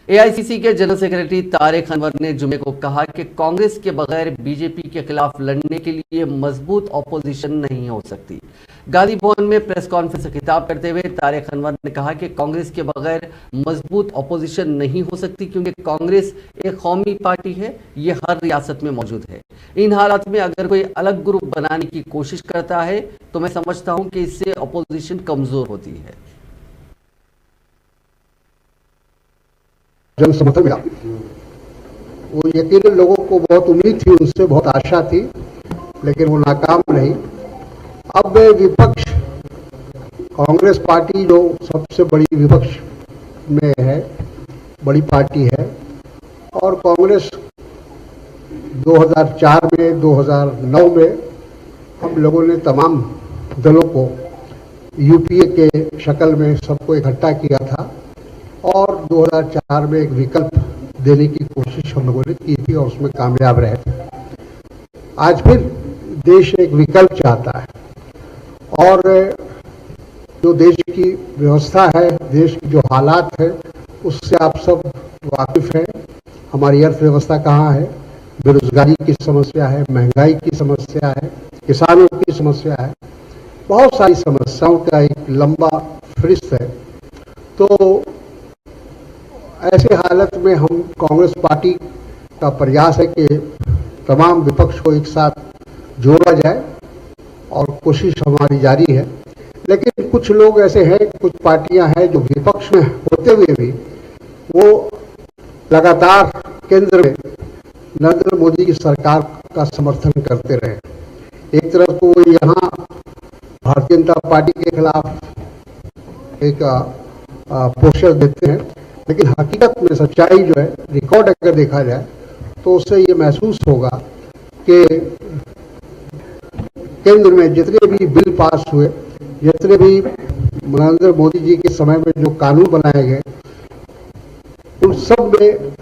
AICC के general secretary Tariq Anwar ने जुमे को कहा कि कांग्रेस के बगैर बीजेपी के खिलाफ लड़ने के लिए मजबूत ऑपोजिशन नहीं हो सकती। गांधी भवन में प्रेस कॉन्फ्रेंस से खिताब करते हुए तारिक अनवर ने कहा कि कांग्रेस के बगैर मजबूत ऑपोजिशन नहीं हो सकती, क्योंकि कांग्रेस एक कौमी पार्टी है, ये हर रियासत में मौजूद है। इन हालात में अगर कोई अलग ग्रुप बनाने की कोशिश करता है तो मैं समझता हूं कि इससे ऑपोजिशन कमजोर होती है। जन समर्थन मिला, वो यकीनन लोगों को बहुत उम्मीद थी, उनसे बहुत आशा थी, लेकिन वो नाकाम नहीं। अब विपक्ष, कांग्रेस पार्टी जो सबसे बड़ी विपक्ष में है, बड़ी पार्टी है, और कांग्रेस 2004 में 2009 में हम लोगों ने तमाम दलों को यूपीए के शक्ल में सबको इकट्ठा किया था और 2004 में एक विकल्प देने की कोशिश हम लोगों ने की थी और उसमें कामयाब रहे थे। आज फिर देश एक विकल्प चाहता है और जो देश की व्यवस्था है, देश की जो हालात है, उससे आप सब वाकिफ हैं। हमारी अर्थव्यवस्था कहाँ है, बेरोजगारी की समस्या है, महंगाई की समस्या है, किसानों की समस्या है, बहुत सारी समस्याओं का एक लंबा फहरिस्त है। तो ऐसे हालत में हम कांग्रेस पार्टी का प्रयास है कि तमाम विपक्ष को एक साथ जोड़ा जाए और कोशिश हमारी जारी है। लेकिन कुछ लोग ऐसे हैं, कुछ पार्टियां हैं जो विपक्ष में होते हुए भी वो लगातार केंद्र में नरेंद्र मोदी की सरकार का समर्थन करते रहे। एक तरफ तो वो यहाँ भारतीय जनता पार्टी के खिलाफ एक पोस्टर देते हैं, लेकिन हकीकत में सच्चाई जो है, रिकॉर्ड अगर देखा जाए तो उससे ये महसूस होगा कि केंद्र में जितने भी बिल पास हुए, जितने भी नरेंद्र मोदी जी के समय में जो कानून बनाए गए, उन सब में